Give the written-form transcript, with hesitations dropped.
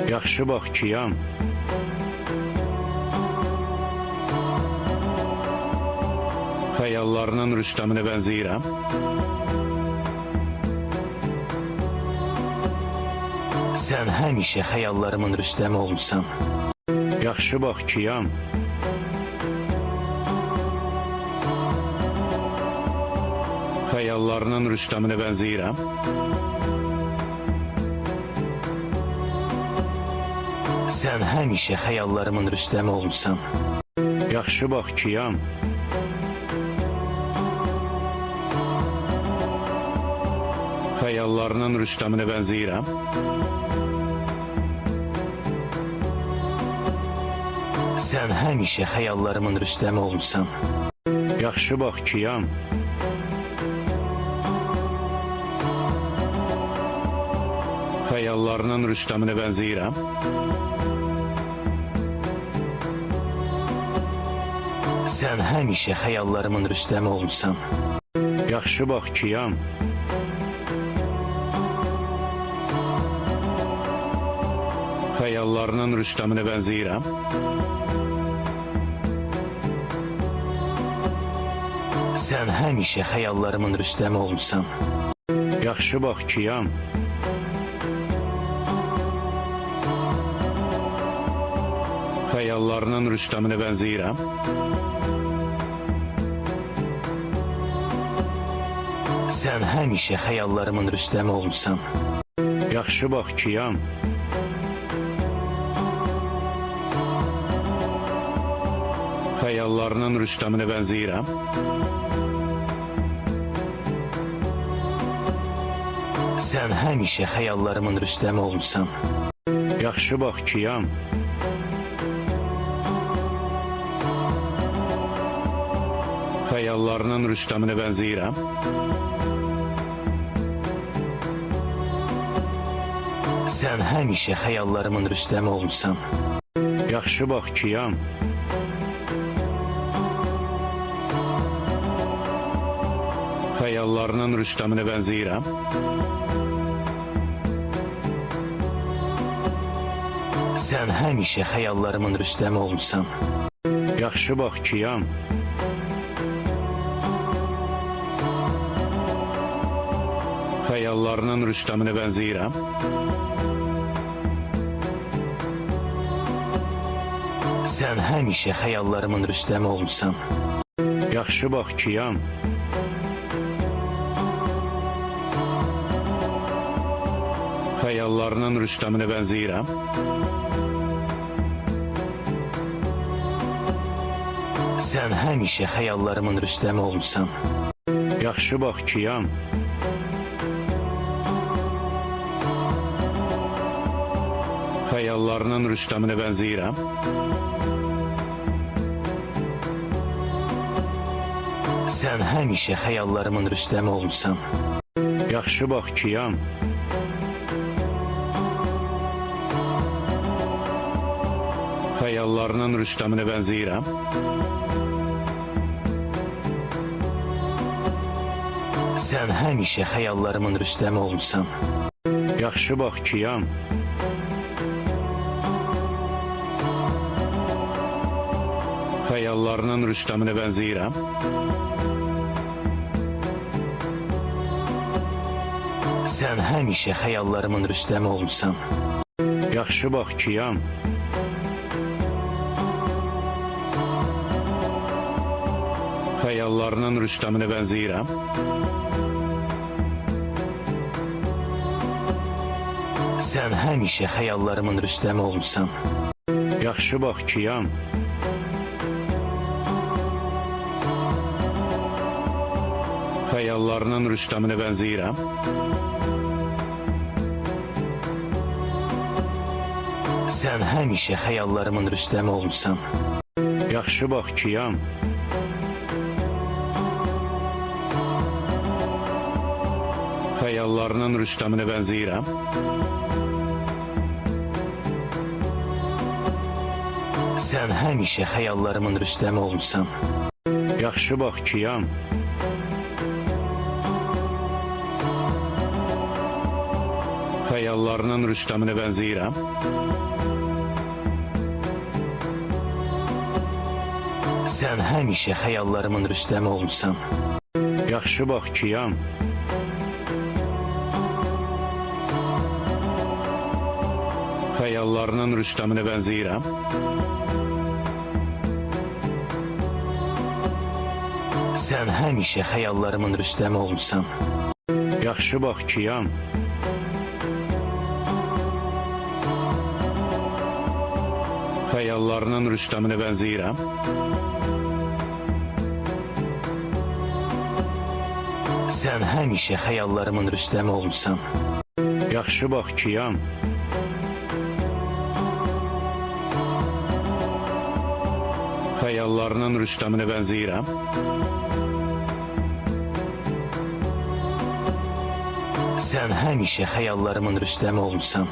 Yaxşı bax kiyam. Xəyallarının Rüstəminə bənzəyirəm. Sən həmişə xəyallarımın Rüstəmi olmusan. Yaxşı bax kiyam. Xəyallarının Rüstəminə bənzəyirəm. Sən həmişə xəyallarımın Rüstəmi olmusan. Yaxşı bax kiyam. Xəyallarının Rüstəminə bənzəyirəm. Sən həmişə xəyallarımın Rüstəmi olmusan. Yaxşı bax kiyam. Xəyallarının Rüstəminə bənzəyirəm. Sən həmişə xəyallarımın Rüstəmi olmusan. Yaxşı bax kiyam. Xəyallarının Rüstəminə bənzəyirəm. Sən həmişə xəyallarımın Rüstəmi olmusan. Yaxşı bax kiyam. Xəyallarının Rüstəminə bənzəyirəm. Sən həmişə xəyallarımın Rüstəmi olmusan. Yaxşı bax kiyam. Xəyallarının Rüstəminə bənzəyirəm. Sən həmişə xəyallarımın Rüstəmi olmusan. Yaxşı bax kiyam. Xəyallarının Rüstəminə bənzəyirəm. Sən həmişə xəyallarımın Rüstəmi olmusan. Yaxşı bax kiyam. Xəyallarının Rüstəminə bənzəyirəm. Sən həmişə xəyallarımın Rüstəmi olmusan. Yaxşı bax kiyam. Xəyallarının Rüstəminə bənzəyirəm. Sən həmişə xəyallarımın Rüstəmi olmusan. Yaxşı bax kiyam. Xəyallarının Rüstəminə bənzəyirəm. Sən həmişə xəyallarımın Rüstəmi olmusan. Yaxşı bax kiyam. Xəyallarının Rüstəminə bənzəyirəm. Sən həmişə xəyallarımın Rüstəmi olmusan. Yaxşı bax kiyam. Xəyallarının Rüstəminə bənzəyirəm. Sən həmişə xəyallarımın Rüstəmi olmusan. Yaxşı bax kiyam. Xəyallarının Rüstəminə bənzəyirəm. Sən həmişə xəyallarımın Rüstəmi olmusan. Yaxşı bax kiyam. Xəyallarının Rüstəminə bənzəyirəm. Sən həmişə xəyallarımın Rüstəmi olmusan. Yaxşı bax kiyam. Xəyallarının Rüstəminə bənzəyirəm. Sən həmişə xəyallarımın Rüstəmi olmusan. Yaxşı bax kiyam. Xəyallarının Rüstəminə bənzəyirəm. Sən həmişə xəyallarımın Rüstəmi olmusan. Yaxşı bax kiyam. Xəyallarının Xəyallarının Rüstəminə bənzəyirəm. Sən həmişə xəyallarımın Rüstəmi olmusan. Yaxşı baxçıyam. Xəyallarının Rüstəminə bənzəyirəm. Sən həmişə xəyallarımın Rüstəmi olmusan. Yaxşı baxçıyam. Xəyallarının Rüstəminə bənzəyirəm. Sən həmişə xəyallarımın Rüstəmi olmusan. Yaxşı baxçıyam. Xəyallarının Rüstəminə bənzəyirəm. Sən həmişə xəyallarımın Rüstəmi olmusan.